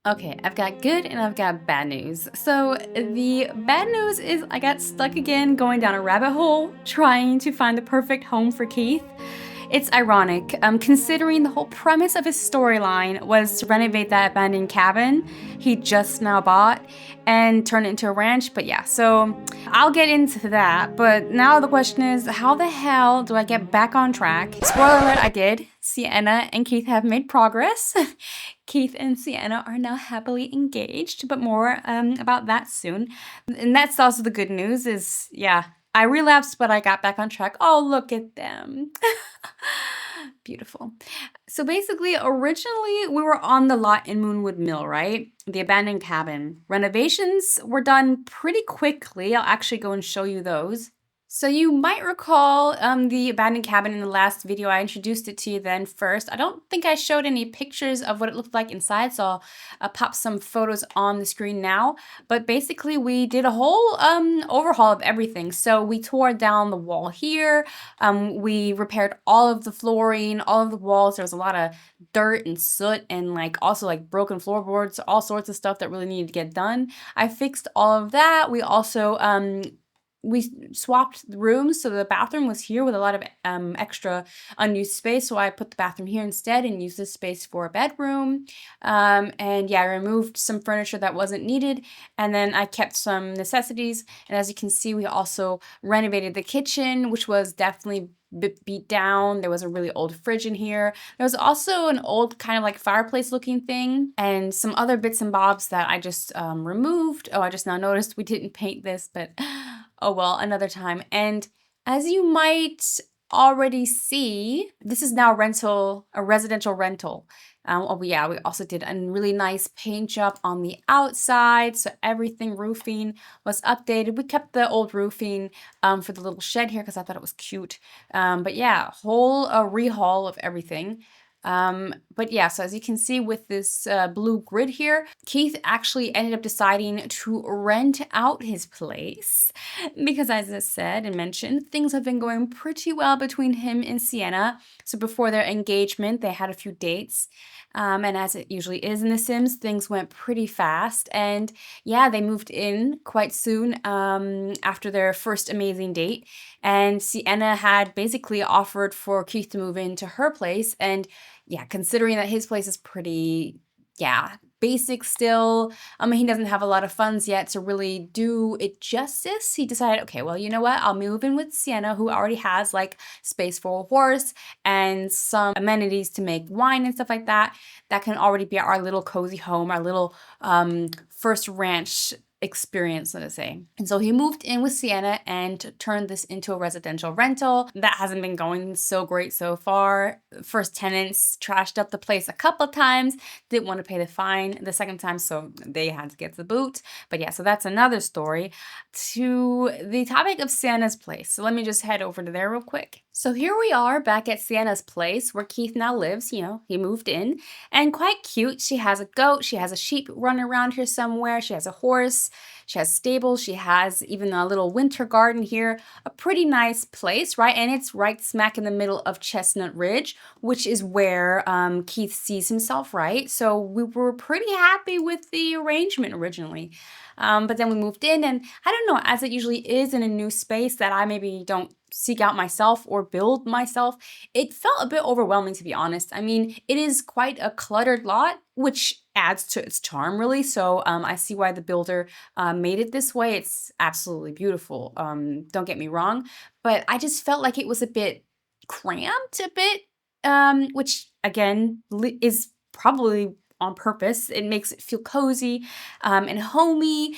Okay, I've got good and I've got bad news. So, the bad news is I got stuck again going down a rabbit hole trying to find the perfect home for Keith. It's ironic, considering the whole premise of his storyline was to renovate that abandoned cabin he just now bought and turn it into a ranch. But yeah, so I'll get into that. But now the question is, how the hell do I get back on track? Spoiler alert, I did. Sienna and Keith have made progress. Keith and Sienna are now happily engaged, but more about that soon. And that's also the good news is, yeah, I relapsed, but I got back on track. Oh, look at them. Beautiful. So basically, originally we were on the lot in Moonwood Mill, right? The abandoned cabin. Renovations were done pretty quickly. I'll actually go and show you those. So you might recall the abandoned cabin in the last video. I introduced it to you then first. I don't think I showed any pictures of what it looked like inside, so I'll pop some photos on the screen now. But basically, we did a whole overhaul of everything. So we tore down the wall here. We repaired all of the flooring, all of the walls. There was a lot of dirt and soot and also broken floorboards, all sorts of stuff that really needed to get done. I fixed all of that. We also we swapped the rooms, so the bathroom was here with a lot of extra unused space, so I put the bathroom here instead and used this space for a bedroom. And yeah, I removed some furniture that wasn't needed, and then I kept some necessities. And as you can see, we also renovated the kitchen, which was definitely beat down. There was a really old fridge in here. There was also an old kind of like fireplace looking thing and some other bits and bobs that I just removed. Oh, I just now noticed we didn't paint this, but oh well, another time. And as you might already see, this is now a residential rental. Oh yeah, we also did a really nice paint job on the outside, so everything roofing was updated. We kept the old roofing for the little shed here because I thought it was cute. But yeah, whole rehaul of everything. But yeah, so as you can see with this blue grid here, Keith actually ended up deciding to rent out his place because, as I said and mentioned, things have been going pretty well between him and Sienna. So before their engagement, they had a few dates. And as it usually is in The Sims, things went pretty fast. And yeah, they moved in quite soon after their first amazing date. And Sienna had basically offered for Keith to move into her place. And yeah, considering that his place is pretty, yeah, basic still. He doesn't have a lot of funds yet to really do it justice. He decided, okay, well, you know what? I'll move in with Sienna, who already has like space for a horse and some amenities to make wine and stuff like that. That can already be our little cozy home, our little first ranch experience, let us say. And so he moved in with Sienna and turned this into a residential rental. That hasn't been going so great so far. First tenants trashed up the place a couple of times, didn't want to pay the fine the second time, so they had to get the boot. But yeah, so that's another story. To the topic of Sienna's place. So let me just head over to there real quick. So here we are back at Sienna's place where Keith now lives. You know, he moved in, and quite cute. She has a goat, she has a sheep running around here somewhere, she has a horse, she has stables, she has even a little winter garden here. A pretty nice place, right? And it's right smack in the middle of Chestnut Ridge, which is where Keith sees himself, right? So we were pretty happy with the arrangement originally. But then we moved in, and I don't know, as it usually is in a new space that I maybe don't seek out myself or build myself, it felt a bit overwhelming, to be honest. I mean, it is quite a cluttered lot, which adds to its charm, really. So I see why the builder made it this way. It's absolutely beautiful. Don't get me wrong, but I just felt like it was a bit cramped, a bit, which again is probably on purpose. It makes it feel cozy and homey,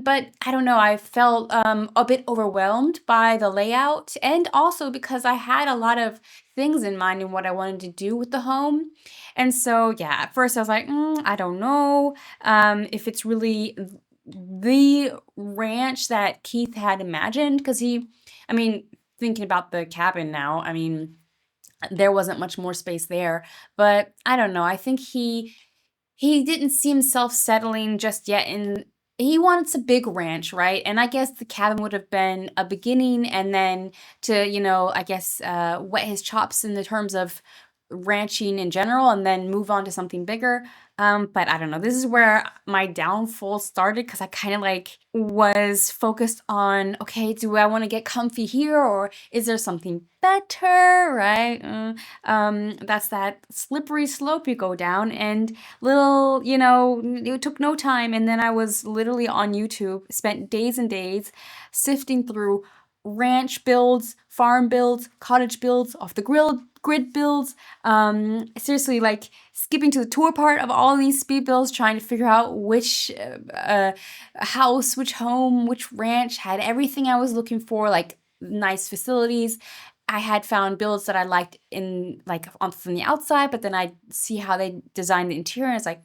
but I don't know. I felt a bit overwhelmed by the layout, and also because I had a lot of things in mind and what I wanted to do with the home. And so, yeah, at first I was like, I don't know if it's really the ranch that Keith had imagined, because I mean, thinking about the cabin now, I mean, there wasn't much more space there, but I don't know. I think he didn't seem self-settling just yet, and he wants a big ranch, right? And I guess the cabin would have been a beginning, and then to, I guess, whet his chops in the terms of ranching in general and then move on to something bigger. But I don't know. This is where my downfall started because I kind of like was focused on, okay, do I want to get comfy here or is there something better, right? That's that slippery slope you go down, and little, it took no time. And then I was literally on YouTube, spent days and days sifting through ranch builds, farm builds, cottage builds, off the grid builds. Seriously, like skipping to the tour part of all these speed builds, trying to figure out which house, which home, which ranch had everything I was looking for, like nice facilities. I had found builds that I liked in like from the outside, but then I see how they designed the interior, and it's like,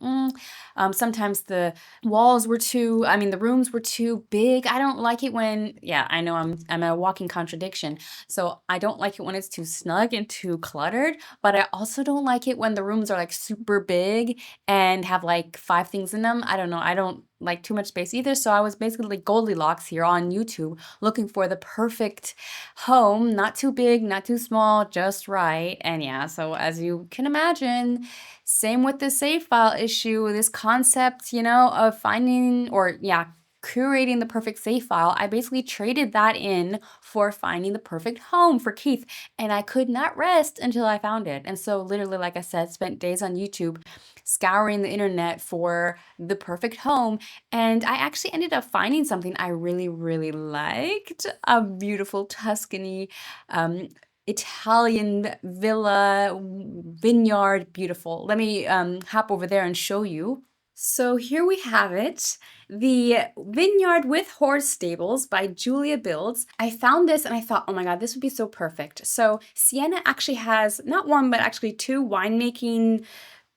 sometimes the the rooms were too big. I don't like it when, yeah, I know I'm a walking contradiction. So I don't like it when it's too snug and too cluttered, but I also don't like it when the rooms are like super big and have like five things in them. I don't know. I don't like too much space either. So I was basically Goldilocks here on YouTube looking for the perfect home, not too big, not too small, just right. And yeah, so as you can imagine, same with the save file issue, this concept, of finding or, yeah, curating the perfect save file. I basically traded that in for finding the perfect home for Keith, and I could not rest until I found it. And so, literally, like I said, spent days on YouTube scouring the internet for the perfect home. And I actually ended up finding something I really, really liked, a beautiful Tuscany um, Italian villa, vineyard, beautiful. Let me hop over there and show you. So here we have it, the Vineyard with Horse Stables by Julia Builds. I found this and I thought, oh my God, this would be so perfect. So Sienna actually has not one, but actually two winemaking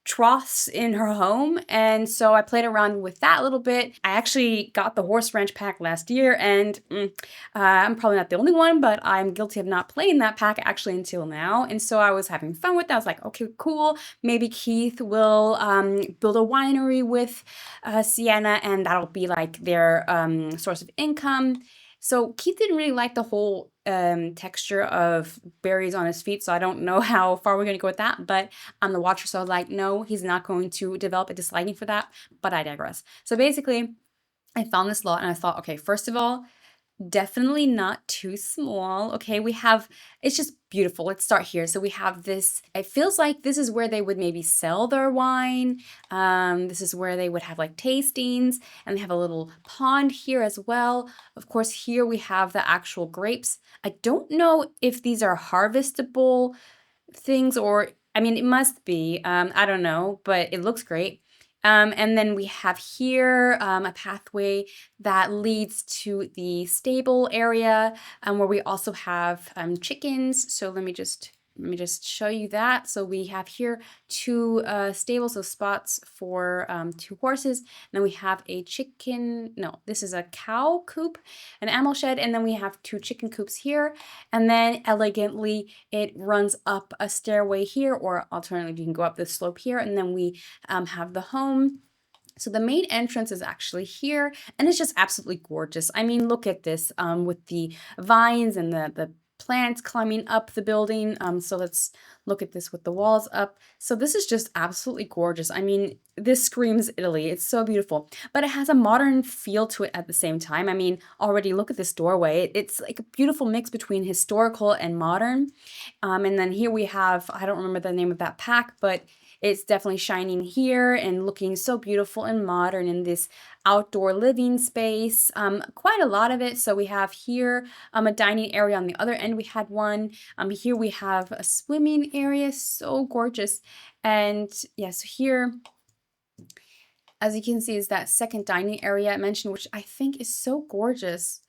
troughs in her home. And so I played around with that a little bit. I actually got the horse ranch pack last year, and I'm probably not the only one, but I'm guilty of not playing that pack actually until now. And so I was having fun with that. I was like, okay, cool. Maybe Keith will build a winery with Sienna, and that'll be like their source of income. So Keith didn't really like the whole texture of berries on his feet, so I don't know how far we're going to go with that, but I'm the watcher, so I was like, no, he's not going to develop a disliking for that, but I digress. So basically, I found this lot and I thought, okay, first of all, definitely not too small. Okay, it's just beautiful. Let's start here. So we have this, it feels like this is where they would maybe sell their wine. This is where they would have like tastings, and they have a little pond here as well. Of course, here we have the actual grapes. I don't know if these are harvestable things, or I mean, it must be. I don't know, but it looks great. And then we have here a pathway that leads to the stable area, where we also have chickens. So let me just show you that. So we have here two stables, so spots for two horses. And then we have a chicken. No, this is a cow coop, an animal shed, and then we have two chicken coops here. And then elegantly, it runs up a stairway here, or alternatively, you can go up the slope here, and then we have the home. So the main entrance is actually here, and it's just absolutely gorgeous. I mean, look at this with the vines and the plants climbing up the building. So let's look at this with the walls up. So this is just absolutely gorgeous. I mean, this screams Italy. It's so beautiful, but it has a modern feel to it at the same time. I mean, already look at this doorway. It's like a beautiful mix between historical and modern. And then here we have, I don't remember the name of that pack, but it's definitely shining here and looking so beautiful and modern in this outdoor living space. Quite a lot of it. So we have here a dining area. On the other end, we had one. Here we have a swimming area. So gorgeous. And yes, here, as you can see, is that second dining area I mentioned, which I think is so gorgeous.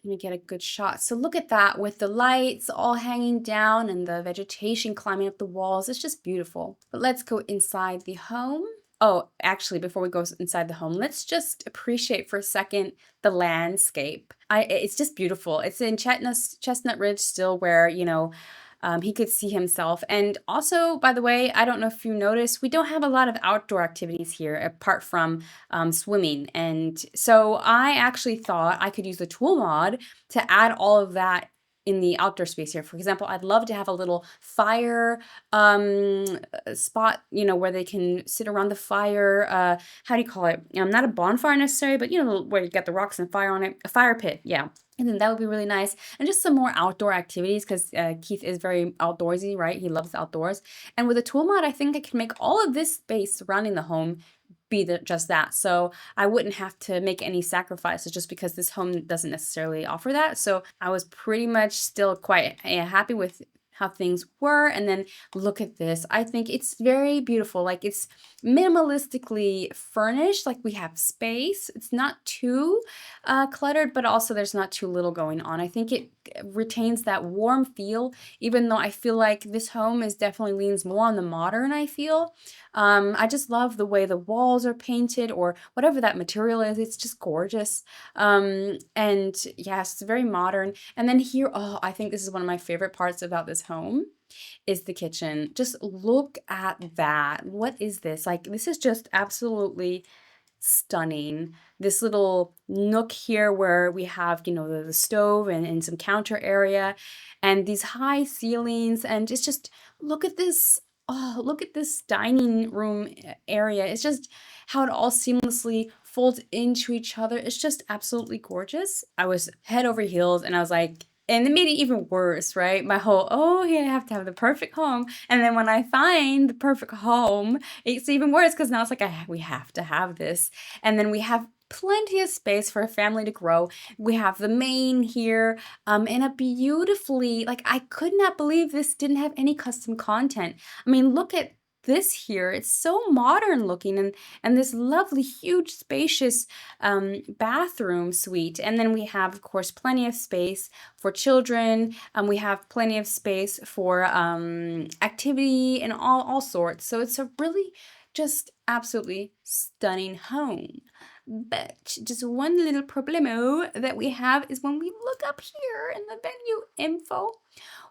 Let me get a good shot. So look at that with the lights all hanging down and the vegetation climbing up the walls. It's just beautiful. But let's go inside the home. Oh, actually, before we go inside the home, let's just appreciate for a second the landscape. It's just beautiful. It's in Chestnut Ridge still, where, he could see himself. And also, by the way, I don't know if you noticed, we don't have a lot of outdoor activities here apart from swimming. And so I actually thought I could use the tool mod to add all of that in the outdoor space here. For example, I'd love to have a little fire spot, where they can sit around the fire. How do you call it? Not a bonfire necessarily, but where you got the rocks and fire on it. A fire pit, yeah. And then that would be really nice. And just some more outdoor activities because Keith is very outdoorsy, right? He loves outdoors. And with a tool mod, I think I can make all of this space surrounding the home be just that. So I wouldn't have to make any sacrifices just because this home doesn't necessarily offer that. So I was pretty much still quite happy with how things were. And then look at this. I think it's very beautiful. Like, it's minimalistically furnished. Like, we have space. It's not too cluttered, but also there's not too little going on. I think it retains that warm feel, even though I feel like this home is definitely leans more on the modern, I feel. I just love the way the walls are painted or whatever that material is. It's just gorgeous. And yes, it's very modern. And then here, oh, I think this is one of my favorite parts about this home is the kitchen. Just look at that. What is this? Like, this is just absolutely stunning. This little nook here where we have, the stove and some counter area and these high ceilings. And it's just, look at this. Oh, look at this dining room area. It's just how it all seamlessly folds into each other. It's just absolutely gorgeous. I was head over heels and I was like, and it made it even worse, right? My whole, oh, you have to have the perfect home. And then when I find the perfect home, it's even worse because now it's like, we have to have this. And then we have plenty of space for a family to grow. We have the main here, and a beautifully, like, I could not believe this didn't have any custom content. I mean, look at this here. It's so modern looking, and this lovely, huge, spacious bathroom suite. And then we have, of course, plenty of space for children. We have plenty of space for activity and all sorts. So it's a really just absolutely stunning home. But just one little problemo that we have is when we look up here in the venue info,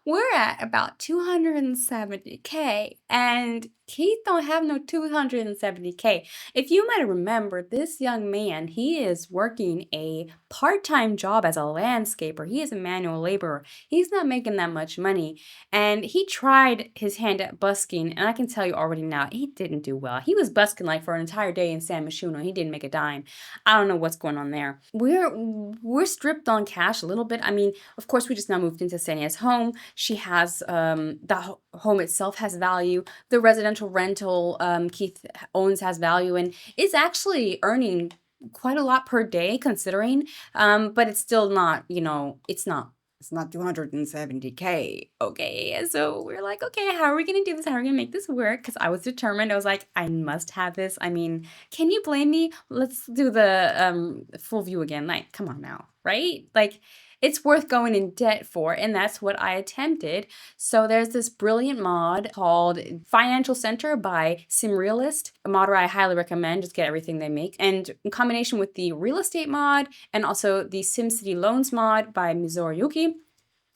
we're at about 270K, and Keith don't have no 270K. If you might remember, this young man, he is working a part-time job as a landscaper. He is a manual laborer. He's not making that much money, and he tried his hand at busking, and I can tell you already now, he didn't do well. He was busking like for an entire day in San Myshuno. He didn't make a dime. I don't know what's going on there. We're stripped on cash a little bit. I mean, of course, we just now moved into Sania's home. She has the home itself has value. The residential rental Keith owns has value and is actually earning quite a lot per day considering. But it's still not, it's not 270K. Okay. So we're like, okay, how are we going to do this? How are we going to make this work? Because I was determined. I was like, I must have this. I mean, can you blame me? Let's do the full view again. Like, come on now, right? Like, it's worth going in debt for, and that's what I attempted. So there's this brilliant mod called Financial Center by SimRealist, a mod I highly recommend. Just get everything they make. And in combination with the real estate mod and also the SimCity Loans mod by Mizuru Yuki,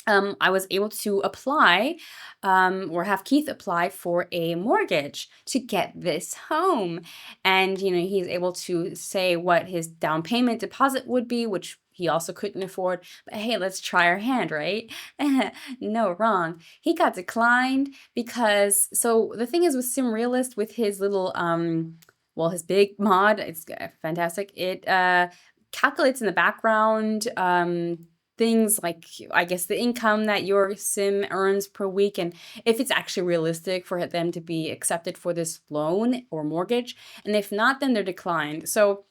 I was able to apply or have Keith apply for a mortgage to get this home. And, he's able to say what his down payment deposit would be, which he also couldn't afford. But hey, let's try our hand, right? No, wrong. He got declined because, so the thing is with SimRealist, with his little, his big mod, it's fantastic. It calculates in the background things like, I guess, the income that your sim earns per week and if it's actually realistic for them to be accepted for this loan or mortgage. And if not, then they're declined. So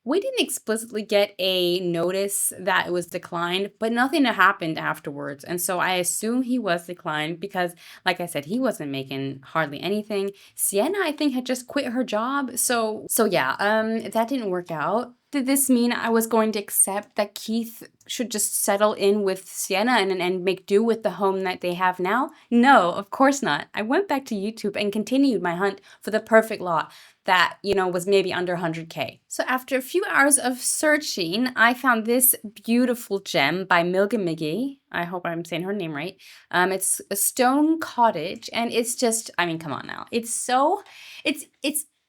we didn't explicitly get a notice that it was declined, but nothing happened afterwards. And so I assume he was declined because, like I said, he wasn't making hardly anything. Sienna, I think, had just quit her job. So yeah, that didn't work out. Did this mean I was going to accept that Keith should just settle in with Sienna and make do with the home that they have now? No, of course not. I went back to YouTube and continued my hunt for the perfect lot that, was maybe under 100K. So after a few hours of searching, I found this beautiful gem by Milga Miggy. I hope I'm saying her name right. It's a stone cottage, and it's just, I mean, come on now. It's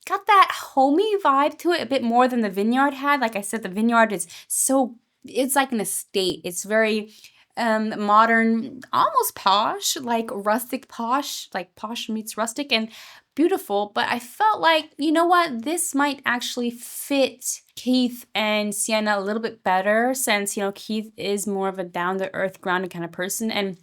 got that homey vibe to it a bit more than the vineyard had. Like I said, the vineyard is it's like an estate. It's very modern, almost posh, like rustic posh, like posh meets rustic and beautiful. But I felt like, you know what, this might actually fit Keith and Sienna a little bit better since, Keith is more of a down to earth, grounded kind of person. And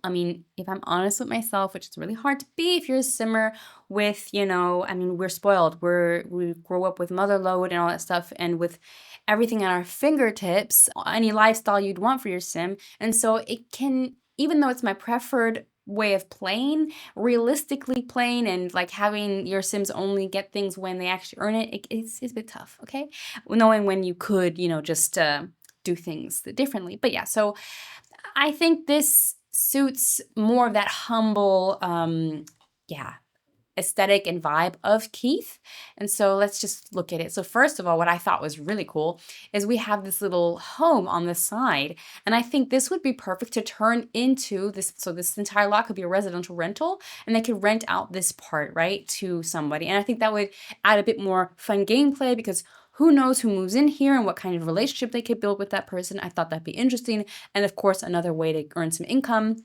I mean, if I'm honest with myself, which is really hard to be if you're a simmer with, I mean, we're spoiled. We grow up with mother load and all that stuff and with everything at our fingertips, any lifestyle you'd want for your sim. And so it can, even though it's my preferred way of playing, realistically playing and like having your sims only get things when they actually earn it, it's a bit tough, okay? Knowing when you could, just do things differently. But yeah, so I think this suits more of that humble, yeah, aesthetic and vibe of Keith. And so let's just look at it. So first of all, what I thought was really cool is we have this little home on the side. And I think this would be perfect to turn into this. So this entire lot could be a residential rental and they could rent out this part, right, to somebody. And I think that would add a bit more fun gameplay because who knows who moves in here and what kind of relationship they could build with that person. I thought that'd be interesting. And of course, another way to earn some income.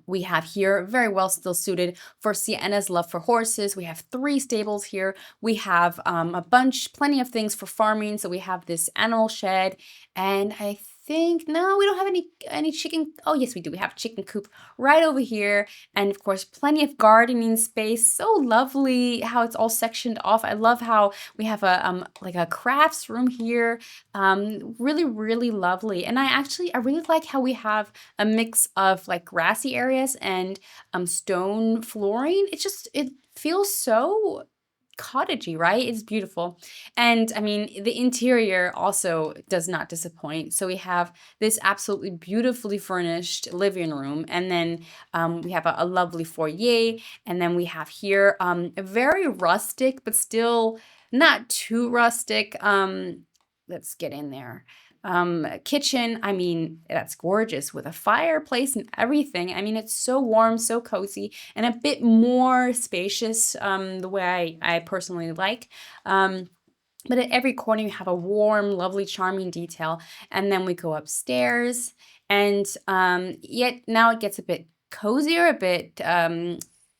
We have here very well still suited for Sienna's love for horses. We have 3 stables here. We have plenty of things for farming. So we have this animal shed, and I think no, we don't have any chicken. Oh yes, we do. We have a chicken coop right over here, and of course, plenty of gardening space. So lovely how it's all sectioned off. I love how we have a like a crafts room here. Really, really lovely. And I really like how we have a mix of like grassy areas and stone flooring. It feels so cottagey, right? It's beautiful. And I mean, the interior also does not disappoint. So we have this absolutely beautifully furnished living room, and then we have a lovely foyer, and then we have here a very rustic, but still not too rustic. Let's get in there. Kitchen, I mean, that's gorgeous with a fireplace and everything. I mean, it's so warm, so cozy, and a bit more spacious, the way I personally like. But at every corner, you have a warm, lovely, charming detail. And then we go upstairs, and yet now it gets a bit cozier, a bit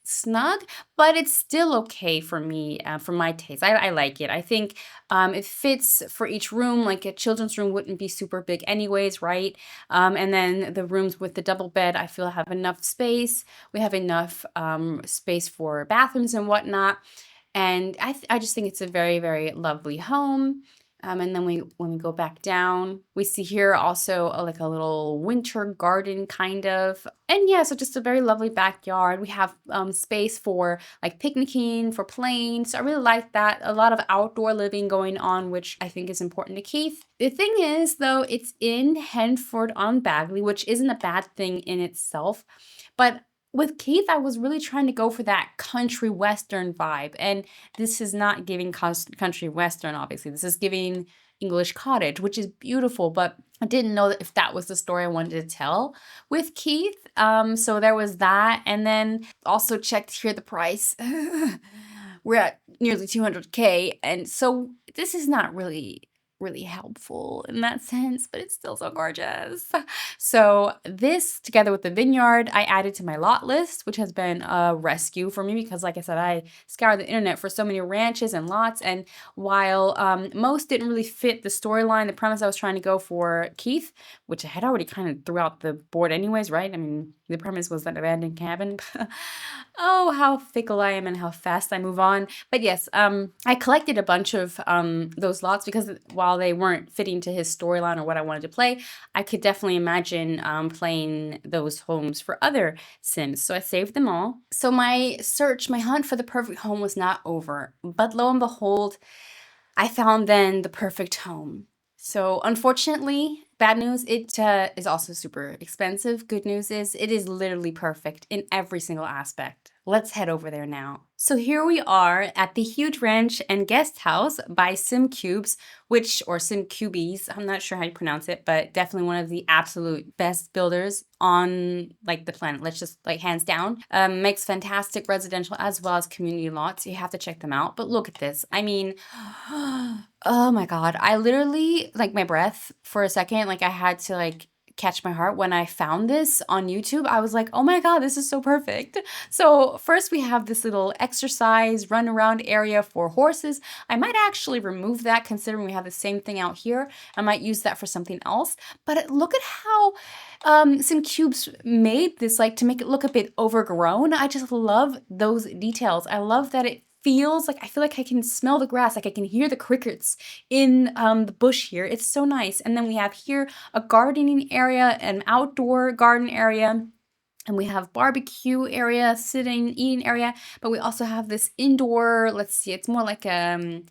snug, but it's still okay for me, for my taste. I like it. I think it fits for each room. Like a children's room wouldn't be super big anyways, right? And then the rooms with the double bed, I feel have enough space. We have enough space for bathrooms and whatnot. And I just think it's a very, very lovely home. And then when we go back down, we see here also like a little winter garden kind of. And yeah, so just a very lovely backyard. We have space for like picnicking, for playing. So I really like that. A lot of outdoor living going on, which I think is important to Keith. The thing is, though, it's in Henford on Bagley, which isn't a bad thing in itself. But with Keith, I was really trying to go for that country western vibe. And this is not giving country western, obviously. This is giving English cottage, which is beautiful. But I didn't know if that was the story I wanted to tell with Keith. So there was that. And then also checked here the price. We're at nearly 200K. And so this is not really helpful in that sense, but it's still so gorgeous. So this, together with the vineyard, I added to my lot list, which has been a rescue for me because, like I said, I scoured the internet for so many ranches and lots, and while most didn't really fit the storyline, the premise I was trying to go for Keith, which I had already kind of threw out the board anyways, right? I mean, the premise was that abandoned cabin. Oh, how fickle I am and how fast I move on. But yes, I collected a bunch of those lots because while they weren't fitting to his storyline or what I wanted to play, I could definitely imagine playing those homes for other Sims. So I saved them all. So my hunt for the perfect home was not over. But lo and behold, I found then the perfect home. So unfortunately, bad news, it is also super expensive. Good news is it is literally perfect in every single aspect. Let's head over there now. So here we are at the huge ranch and guest house by SimCubes, or SimCubies, I'm not sure how you pronounce it, but definitely one of the absolute best builders on like the planet. Let's just like hands down. Makes fantastic residential as well as community lots. You have to check them out. But look at this. I mean, oh my God. I literally, like my breath for a second, like I had to like catch my heart when I found this on YouTube. I was like, oh my God, this is so perfect. So first we have this little exercise run around area for horses. I might actually remove that considering we have the same thing out here. I might use that for something else. But look at how some cubes made this, like to make it look a bit overgrown. I just love those details. I love that it feels like, I feel like I can smell the grass, like I can hear the crickets in the bush here. It's so nice. And then we have here a gardening area, an outdoor garden area. And we have barbecue area, sitting, eating area, but we also have this indoor, let's see, it's more like a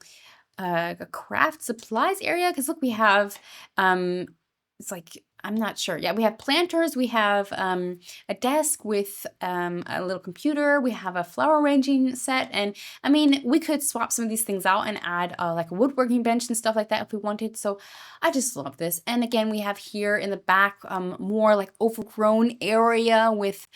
craft supplies area because look, we have it's like I'm not sure. Yeah, we have planters, we have a desk with a little computer, we have a flower arranging set, and I mean, we could swap some of these things out and add like a woodworking bench and stuff like that if we wanted. So I just love this. And again, we have here in the back more like overgrown area with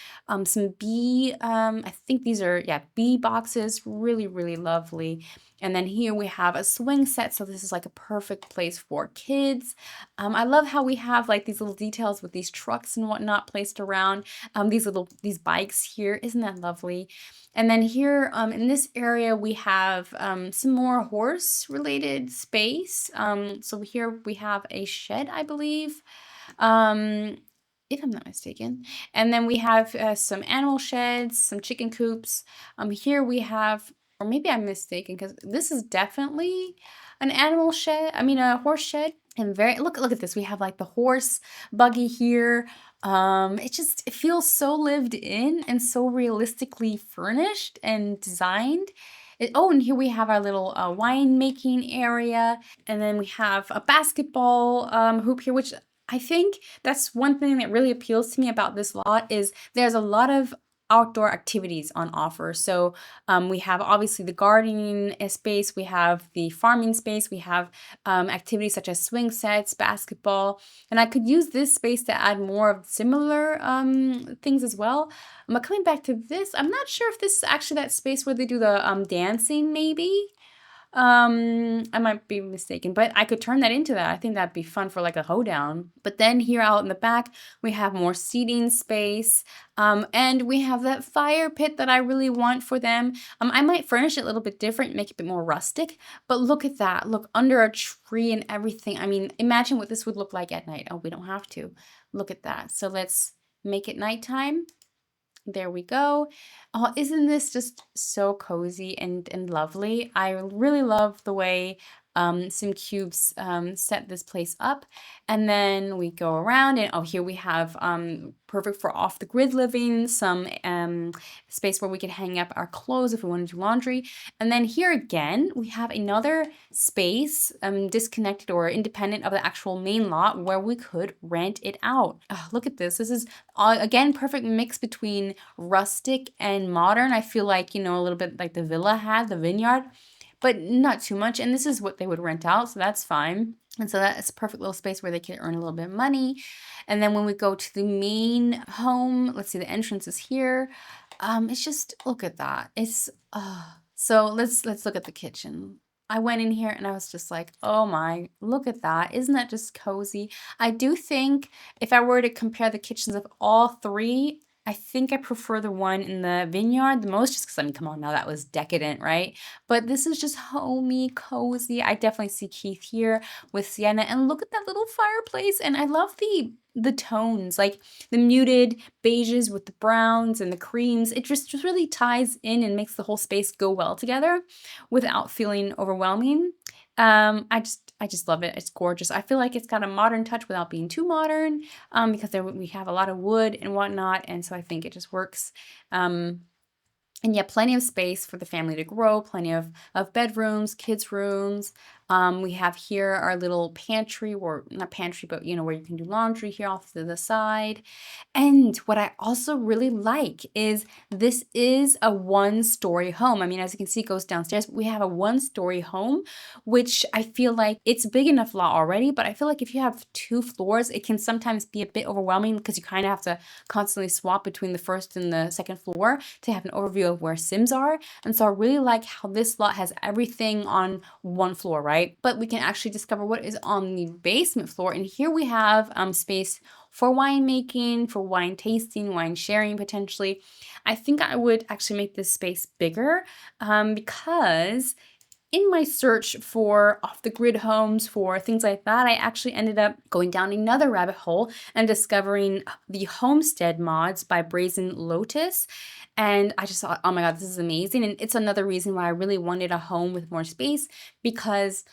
some bee. I think these are, yeah, bee boxes. Really, really lovely. And then here we have a swing set. So this is like a perfect place for kids. I love how we have like these little details with these trucks and whatnot placed around. These bikes here. Isn't that lovely? And then here in this area, we have some more horse related space. So here we have a shed, I believe. Um, if I'm not mistaken. And then we have some animal sheds, some chicken coops. Here we have, or maybe I'm mistaken because this is definitely an animal shed. I mean, a horse shed. And look at this. We have like the horse buggy here. It feels so lived in and so realistically furnished and designed. And here we have our little wine making area. And then we have a basketball hoop here, which I think that's one thing that really appeals to me about this lot is there's a lot of outdoor activities on offer. So we have obviously the gardening space, we have the farming space, we have activities such as swing sets, basketball, and I could use this space to add more of similar things as well. But coming back to this, I'm not sure if this is actually that space where they do the dancing, maybe. I might be mistaken, but I could turn that into that. I think that'd be fun for like a hoedown. But then here out in the back, we have more seating space. And we have that fire pit that I really want for them. I might furnish it a little bit different, make it a bit more rustic, but look at that. Look, under a tree and everything. I mean, imagine what this would look like at night. Oh, we don't have to. Look at that. So let's make it nighttime. There we go. Oh, isn't this just so cozy and lovely? I really love the way Sim Cubes set this place up. And then we go around and oh, here we have perfect for off the grid living, some space where we can hang up our clothes if we want to do laundry. And then here again, we have another space disconnected or independent of the actual main lot where we could rent it out. Oh, look at this. This is again, perfect mix between rustic and modern. I feel like, you know, a little bit like the villa had, the vineyard, but not too much. And this is what they would rent out, so that's fine. And so that's a perfect little space where they can earn a little bit of money. And then when we go to the main home, let's see, the entrance is here. It's just, look at that. It's, so let's look at the kitchen. I went in here and I was just like, oh my, look at that. Isn't that just cozy? I do think if I were to compare the kitchens of all three, I think I prefer the one in the vineyard the most just because, I mean, come on now, that was decadent, right? But this is just homey, cozy. I definitely see Keith here with Sienna. And look at that little fireplace. And I love the tones, like the muted beiges with the browns and the creams. It just really ties in and makes the whole space go well together without feeling overwhelming. I just love it. It's gorgeous. I feel like it's got a modern touch without being too modern, because we have a lot of wood and whatnot, and so I think it just works. And yeah, plenty of space for the family to grow, plenty of bedrooms, kids' rooms. We have here our little pantry, or not pantry, but you know, where you can do laundry here off to the side. And what I also really like is this is a one-story home. I mean, as you can see, it goes downstairs. We have a one-story home, which I feel like it's big enough lot already, but I feel like if you have 2 floors, it can sometimes be a bit overwhelming because you kind of have to constantly swap between the first and the second floor to have an overview of where Sims are. And so I really like how this lot has everything on one floor, right? right? But we can actually discover what is on the basement floor. And here we have space for winemaking, for wine tasting, wine sharing potentially. I think I would actually make this space bigger because in my search for off the grid homes, for things like that, I actually ended up going down another rabbit hole and discovering the Homestead mods by Brazen Lotus. And I just thought, oh my God, this is amazing. And it's another reason why I really wanted a home with more space, because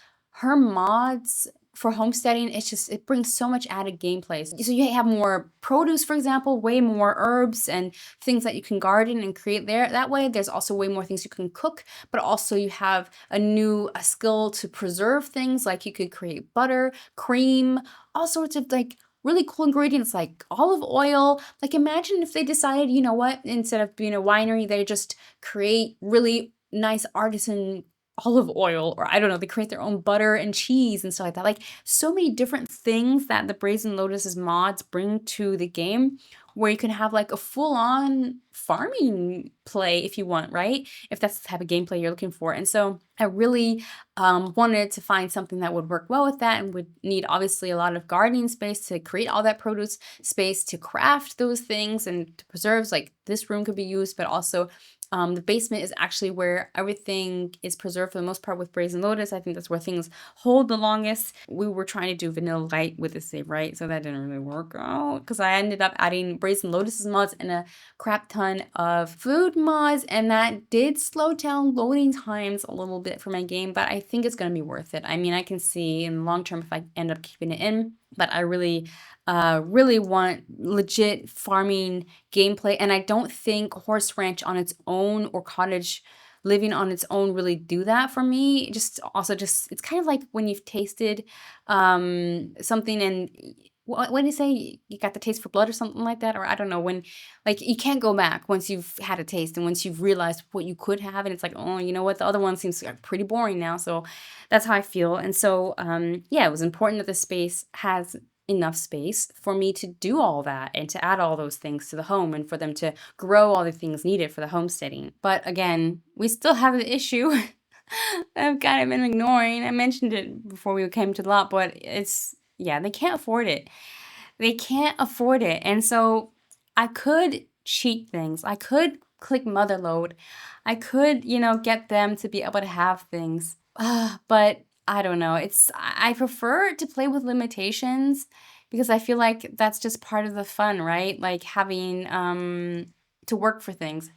her mods for homesteading, it brings so much added gameplay. So you have more produce, for example, way more herbs and things that you can garden and create there. That way, there's also way more things you can cook, but also you have a skill to preserve things. Like you could create butter, cream, all sorts of like really cool ingredients like olive oil. Like imagine if they decided, you know what, instead of being a winery, they just create really nice artisan olive oil, or I don't know, they create their own butter and cheese and stuff like that. Like so many different things that the Brazen Lotus's mods bring to the game, where you can have like a full-on farming play if you want, right? If that's the type of gameplay you're looking for. And so I really wanted to find something that would work well with that, and would need obviously a lot of gardening space to create all that produce, space to craft those things and to preserves. Like this room could be used, but also the basement is actually where everything is preserved for the most part with Brazen Lotus. I think that's where things hold the longest. We were trying to do Vanilla Light with the save, right? So that didn't really work out because I ended up adding Brazen Lotus's mods and a crap ton of food mods, and that did slow down loading times a little bit for my game, but I think it's going to be worth it. I mean, I can see in the long term if I end up keeping it in, but I really want legit farming gameplay. And I don't think Horse Ranch on its own or cottage living on its own really do that for me. Just it's kind of like when you've tasted something and what do you say? You got the taste for blood or something like that? Or I don't know, when like you can't go back once you've had a taste and once you've realized what you could have. And it's like, oh, you know what? The other one seems like pretty boring now. So that's how I feel. And so, yeah, it was important that the space has enough space for me to do all that and to add all those things to the home and for them to grow all the things needed for the homesteading. But again, we still have the issue I've kind of been ignoring. I mentioned it before we came to the lot, but yeah, they can't afford it. They can't afford it. And so I could cheat things. I could click motherload. I could, get them to be able to have things. But I don't know. I prefer to play with limitations because I feel like that's just part of the fun, right? Like having to work for things.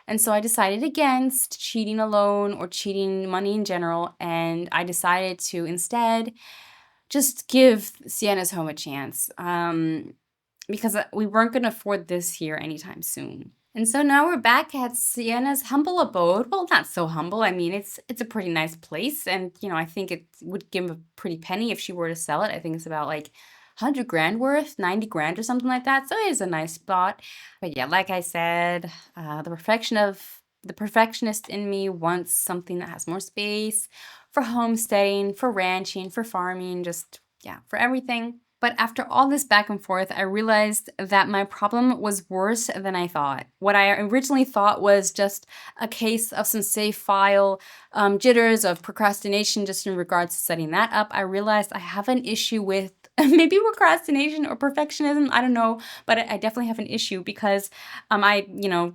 And so I decided against cheating alone or cheating money in general, and I decided to instead just give Sienna's home a chance, because we weren't going to afford this here anytime soon. And so now we're back at Sienna's humble abode. Well, not so humble. I mean, it's a pretty nice place, and I think it would give a pretty penny if she were to sell it. I think it's about like 100 grand worth, 90 grand or something like that. So it is a nice spot. But yeah, like I said, the perfectionist in me wants something that has more space for homesteading, for ranching, for farming, just yeah, for everything. But after all this back and forth, I realized that my problem was worse than I thought. What I originally thought was just a case of some save file jitters, of procrastination just in regards to setting that up. I realized I have an issue with maybe procrastination or perfectionism. I don't know, but I definitely have an issue because I,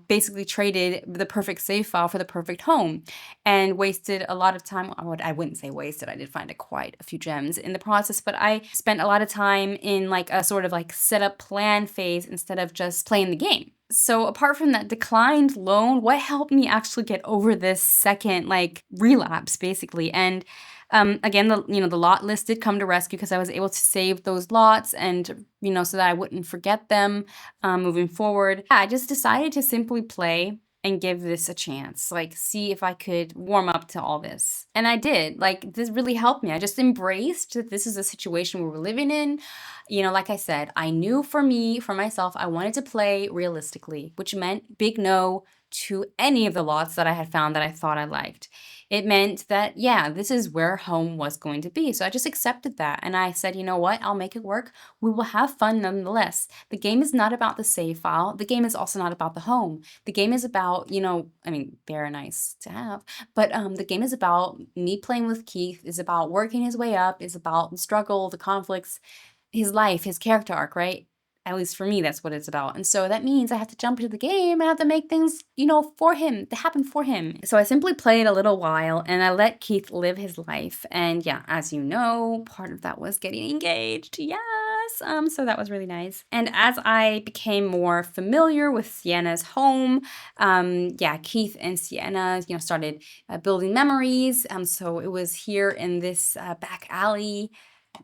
basically traded the perfect save file for the perfect home and wasted a lot of time. I wouldn't say wasted. I did find quite a few gems in the process, but I spent a lot of time in like a sort of like setup plan phase instead of just playing the game. So apart from that declined loan, what helped me actually get over this second like relapse basically? And again, the lot list did come to rescue because I was able to save those lots and, so that I wouldn't forget them moving forward. Yeah, I just decided to simply play and give this a chance, like see if I could warm up to all this. And I did. Like this really helped me. I just embraced that this is a situation we were living in. Like I said, I knew for myself, I wanted to play realistically, which meant big no to any of the lots that I had found that I thought I liked. It meant that, yeah, this is where home was going to be. So I just accepted that. And I said, you know what? I'll make it work. We will have fun nonetheless. The game is not about the save file. The game is also not about the home. The game is about, I mean, they're nice to have, but the game is about me playing with Keith, is about working his way up, is about the struggle, the conflicts, his life, his character arc, right? At least for me, that's what it's about. And so that means I have to jump into the game. I have to make things, for him, to happen for him. So I simply played a little while and I let Keith live his life. And yeah, as you know, part of that was getting engaged. Yes. So that was really nice. And as I became more familiar with Sienna's home, yeah, Keith and Sienna, started building memories. So it was here in this back alley.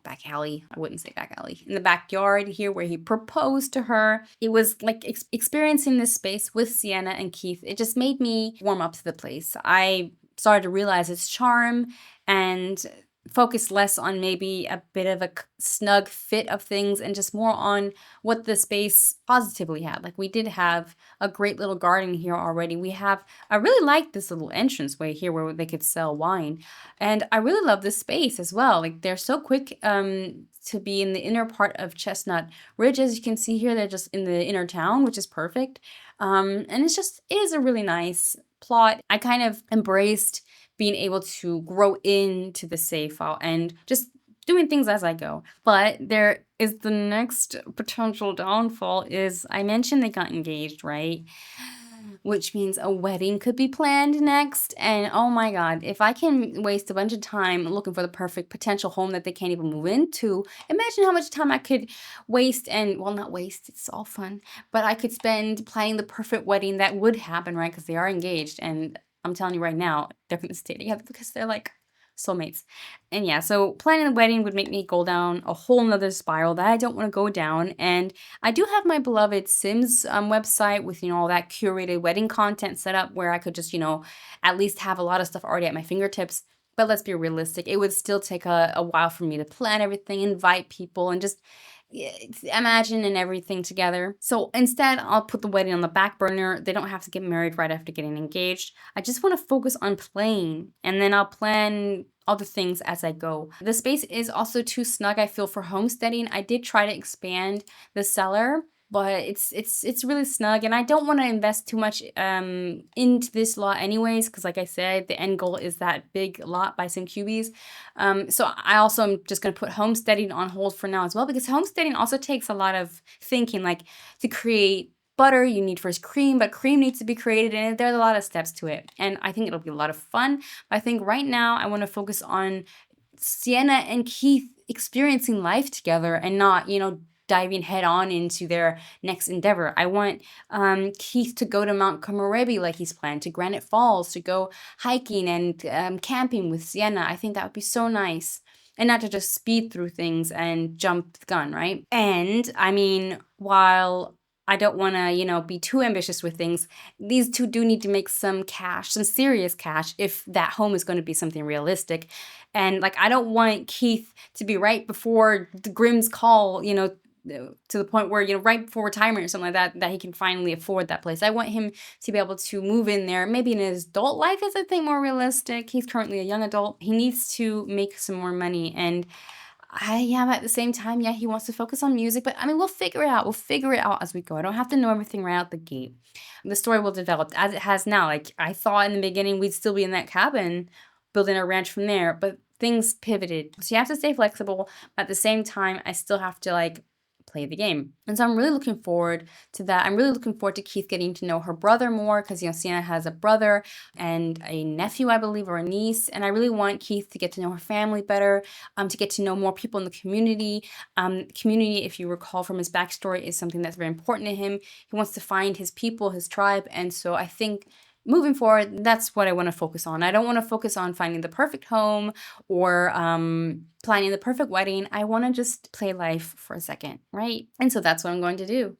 I wouldn't say back alley. In the backyard here where he proposed to her. It was like experiencing this space with Sienna and Keith. It just made me warm up to the place. I started to realize its charm and focus less on maybe a bit of a snug fit of things and just more on what the space positively had. Like we did have a great little garden here already. I really like this little entranceway here where they could sell wine. And I really love this space as well. Like they're so quick to be in the inner part of Chestnut Ridge. As you can see here, they're just in the inner town, which is perfect. And it is a really nice plot. I kind of embraced being able to grow into the save file and just doing things as I go. But there is the next potential downfall is I mentioned they got engaged, right? Which means a wedding could be planned next. And oh my God, if I can waste a bunch of time looking for the perfect potential home that they can't even move into, imagine how much time I could waste and, well, not waste, it's all fun, but I could spend planning the perfect wedding that would happen, right? Because they are engaged. And I'm telling you right now, they're going to stay together because they're like soulmates. And yeah, so planning the wedding would make me go down a whole nother spiral that I don't want to go down. And I do have my beloved Sims website with, all that curated wedding content set up where I could just, at least have a lot of stuff already at my fingertips. But let's be realistic. It would still take a while for me to plan everything, invite people, and just imagine and everything together. So instead, I'll put the wedding on the back burner. They don't have to get married right after getting engaged. I just want to focus on playing, and then I'll plan other things as I go. The space is also too snug, I feel, for homesteading. I did try to expand the cellar, but it's really snug, and I don't want to invest too much into this lot anyways, because like I said, the end goal is that big lot by some cubies. So I also am just going to put homesteading on hold for now as well, because homesteading also takes a lot of thinking. Like to create butter, you need first cream, but cream needs to be created, and there's a lot of steps to it. And I think it'll be a lot of fun. But I think right now I want to focus on Sienna and Keith experiencing life together and not, diving head on into their next endeavor. I want Keith to go to Mount Komorebi like he's planned, to Granite Falls, to go hiking and camping with Sienna. I think that would be so nice. And not to just speed through things and jump the gun, right? And I mean, while I don't want to, be too ambitious with things, these two do need to make some cash, some serious cash, if that home is going to be something realistic. And like, I don't want Keith to be right before the Grimm's call, to the point where, right before retirement or something like that, that he can finally afford that place. I want him to be able to move in there, maybe in his adult life is, I think, more realistic. He's currently a young adult. He needs to make some more money. And at the same time, yeah, he wants to focus on music, but I mean, we'll figure it out. We'll figure it out as we go. I don't have to know everything right out the gate. The story will develop as it has now. Like I thought in the beginning, we'd still be in that cabin, building a ranch from there, but things pivoted. So you have to stay flexible, but at the same time, I still have to play the game. And so I'm really looking forward to that. I'm really looking forward to Keith getting to know her brother more because, Sienna has a brother and a nephew, I believe, or a niece. And I really want Keith to get to know her family better, to get to know more people in the community. Community, if you recall from his backstory, is something that's very important to him. He wants to find his people, his tribe. And so I think moving forward, that's what I want to focus on. I don't want to focus on finding the perfect home or planning the perfect wedding. I want to just play life for a second, right? And so that's what I'm going to do.